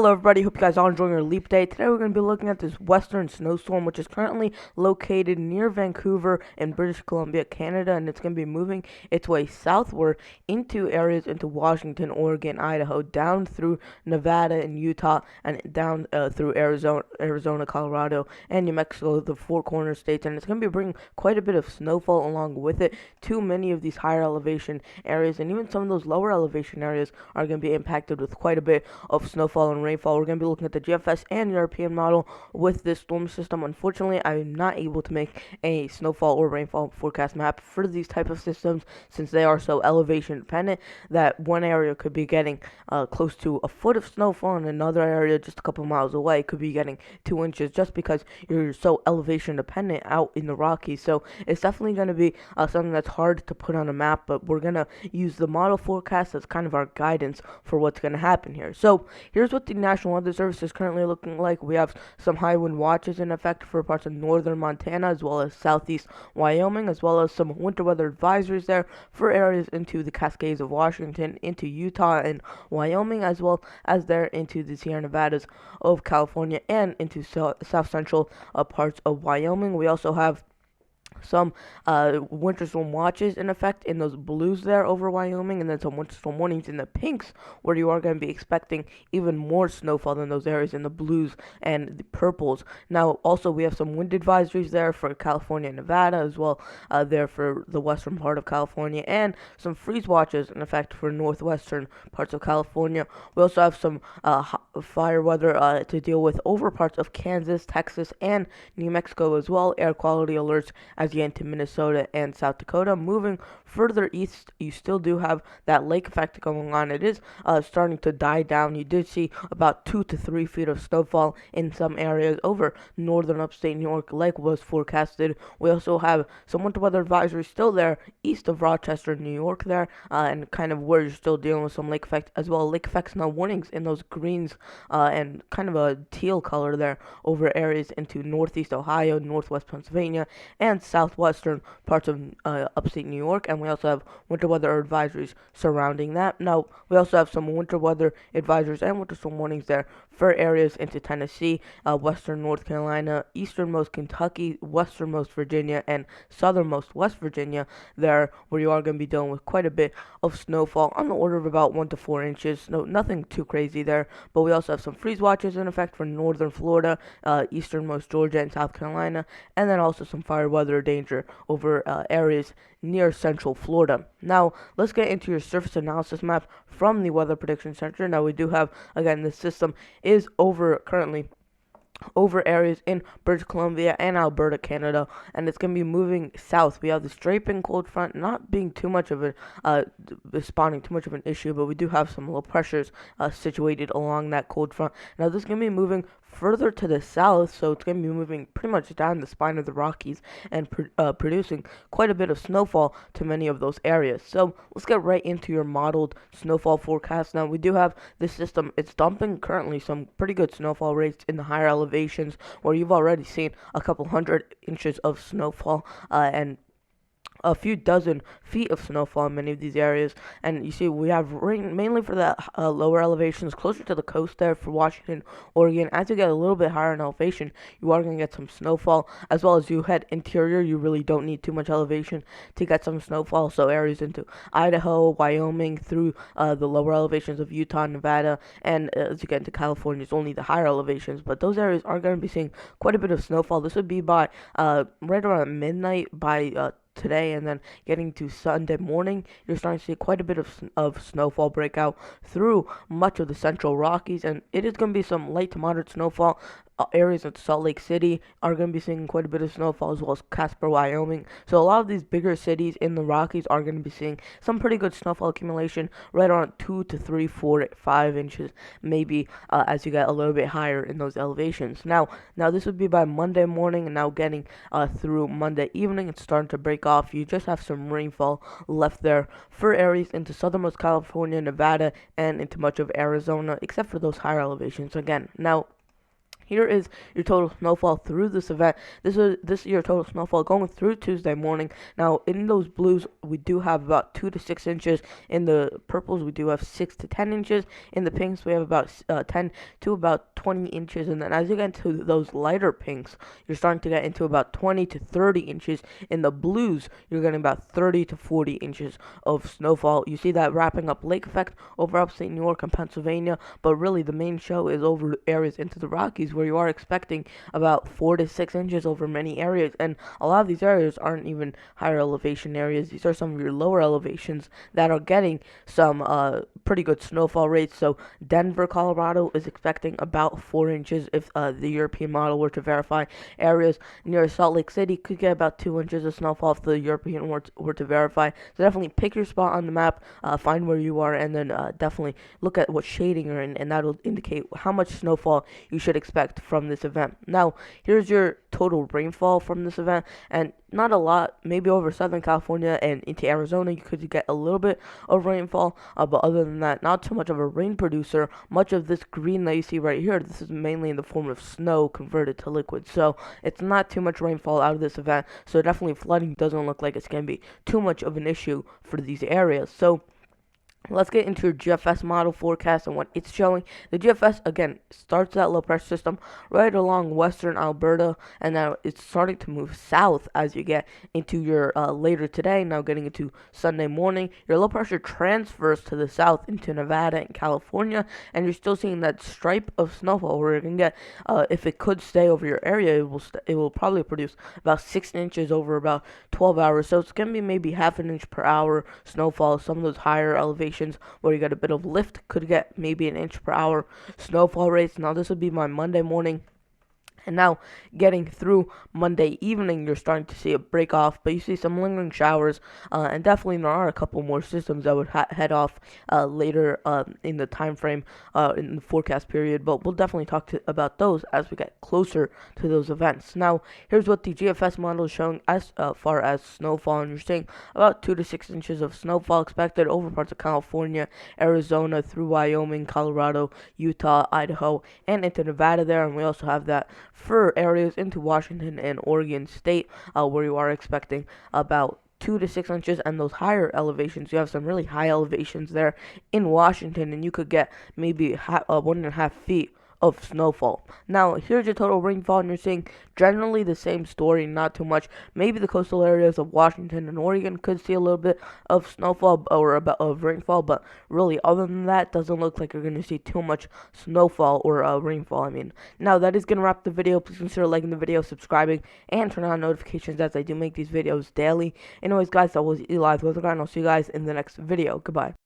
Hello everybody, hope you guys are enjoying your leap day. Today we're going to be looking at this western snowstorm which is currently located near Vancouver in British Columbia, Canada, and it's going to be moving its way southward into areas into Washington, Oregon, Idaho, down through Nevada and Utah, and down through Arizona, Colorado, and New Mexico, the Four Corners states, and it's going to be bringing quite a bit of snowfall along with it to many of these higher elevation areas, and even some of those lower elevation areas are going to be impacted with quite a bit of snowfall and rainfall. We're going to be looking at the GFS and European model with this storm system. Unfortunately, I'm not able to make a snowfall or rainfall forecast map for these type of systems since they are so elevation dependent that one area could be getting close to a foot of snowfall and another area just a couple miles away could be getting 2 inches just because you're so elevation dependent out in the Rockies. So it's definitely going to be something that's hard to put on a map, but we're going to use the model forecast as kind of our guidance for what's going to happen here. So here's what the National Weather Service is currently looking like. We have some high wind watches in effect for parts of northern Montana as well as southeast Wyoming, as well as some winter weather advisories there for areas into the Cascades of Washington, into Utah and Wyoming, as well as there into the Sierra Nevadas of California and into south central parts of Wyoming. We also have some winter storm watches in effect in those blues there over Wyoming, and then some winter storm warnings in the pinks where you are going to be expecting even more snowfall than those areas in the blues and the purples. Now also we have some wind advisories there for California and Nevada, as well there for the western part of California, and some freeze watches in effect for northwestern parts of California. We also have some fire weather to deal with over parts of Kansas, Texas, and New Mexico as well. Air quality alerts as you get into Minnesota and South Dakota. Moving further east, you still do have that lake effect going on. It is starting to die down. You did see about 2 to 3 feet of snowfall in some areas over northern upstate New York. Lake was forecasted. We also have some winter weather advisories still there east of Rochester, New York there, and kind of where you're still dealing with some lake effect as well. Lake effect snow warnings in those greens and kind of a teal color there over areas into northeast Ohio, northwest Pennsylvania, and southwestern parts of upstate New York, and we also have winter weather advisories surrounding that. Now, we also have some winter weather advisories and winter storm warnings there for areas into Tennessee, western North Carolina, easternmost Kentucky, westernmost Virginia, and southernmost West Virginia there, where you are going to be dealing with quite a bit of snowfall on the order of about 1 to 4 inches. No, nothing too crazy there, but we also have some freeze watches in effect for northern Florida, easternmost Georgia and South Carolina, and then also some fire weather danger over areas near central Florida. Now, let's get into your surface analysis map from the Weather Prediction Center. Now, we do have, again, this system is currently over areas in British Columbia and Alberta, Canada, and it's going to be moving south. We have the draping cold front not being too much of spawning too much of an issue, but we do have some low pressures situated along that cold front. Now, this is going to be moving further to the south, so it's going to be moving pretty much down the spine of the Rockies and producing quite a bit of snowfall to many of those areas. So let's get right into your modeled snowfall forecast. Now, we do have this system. It's dumping currently some pretty good snowfall rates in the higher elevations where you've already seen a couple 100 inches of snowfall and a few dozen feet of snowfall in many of these areas. And you see we have rain mainly for the lower elevations closer to the coast there for Washington, Oregon. As you get a little bit higher in elevation, you are going to get some snowfall, as well as you head interior. You really don't need too much elevation to get some snowfall, so areas into Idaho, Wyoming, through the lower elevations of Utah, Nevada, and as you get into California, it's only the higher elevations, but those areas are going to be seeing quite a bit of snowfall. This would be by right around midnight by today, and then getting to Sunday morning, you're starting to see quite a bit of snowfall break out through much of the central Rockies, and it is going to be some light to moderate snowfall. Areas of Salt Lake City are going to be seeing quite a bit of snowfall, as well as Casper, Wyoming. So a lot of these bigger cities in the Rockies are going to be seeing some pretty good snowfall accumulation, right around 2 to 3, 4 to 5 inches, maybe as you get a little bit higher in those elevations. Now this would be by Monday morning, and now getting through Monday evening, it's starting to break off. You just have some rainfall left there for areas into southernmost California, Nevada, and into much of Arizona, except for those higher elevations again. Now, Here is your total snowfall through this event. This is your total snowfall going through Tuesday morning. Now, in those blues, we do have about 2 to 6 inches. In the purples, we do have 6 to 10 inches. In the pinks, we have about 10 to about 20 inches. And then as you get into those lighter pinks, you're starting to get into about 20 to 30 inches. In the blues, you're getting about 30 to 40 inches of snowfall. You see that wrapping up lake effect over upstate New York and Pennsylvania, but really the main show is over areas into the Rockies, where you are expecting about 4 to 6 inches over many areas. And a lot of these areas aren't even higher elevation areas. These are some of your lower elevations that are getting some pretty good snowfall rates. So Denver, Colorado is expecting about 4 inches if the European model were to verify. Areas near Salt Lake City could get about 2 inches of snowfall if the European were to verify. So definitely pick your spot on the map, find where you are, and then definitely look at what shading you're in, and that'll indicate how much snowfall you should expect from this event. Now, here's your total rainfall from this event, and not a lot. Maybe over Southern California and into Arizona, you could get a little bit of rainfall, but other than that, not too much of a rain producer. Much of this green that you see right here, this is mainly in the form of snow converted to liquid, so it's not too much rainfall out of this event, so definitely flooding doesn't look like it's going to be too much of an issue for these areas. So let's get into your GFS model forecast and what it's showing. The GFS, again, starts that low pressure system right along western Alberta, and now it's starting to move south as you get into your later today, now getting into Sunday morning. Your low pressure transfers to the south into Nevada and California, and you're still seeing that stripe of snowfall where you can get, if it could stay over your area, it will probably produce about 6 inches over about 12 hours. So it's going to be maybe half an inch per hour snowfall. Some of those higher elevations where you get a bit of lift could get maybe an inch per hour snowfall rates. Now this would be my Monday morning. And now, getting through Monday evening, you're starting to see a break off, but you see some lingering showers, and definitely there are a couple more systems that would head off later in the time frame, in the forecast period, but we'll definitely talk about those as we get closer to those events. Now, here's what the GFS model is showing as far as snowfall, and you're seeing about 2 to 6 inches of snowfall expected over parts of California, Arizona, through Wyoming, Colorado, Utah, Idaho, and into Nevada there, and we also have that for areas into Washington and Oregon State, where you are expecting about 2 to 6 inches, and those higher elevations, you have some really high elevations there in Washington, and you could get maybe 1.5 feet of snowfall. Now, here's your total rainfall, and you're seeing generally the same story, not too much. Maybe the coastal areas of Washington and Oregon could see a little bit of snowfall or of rainfall, but really, other than that, doesn't look like you're going to see too much snowfall or rainfall. Now that is going to wrap the video. Please consider liking the video, subscribing, and turn on notifications as I do make these videos daily. Anyways, guys, that was Eli with the guy, and I'll see you guys in the next video. Goodbye.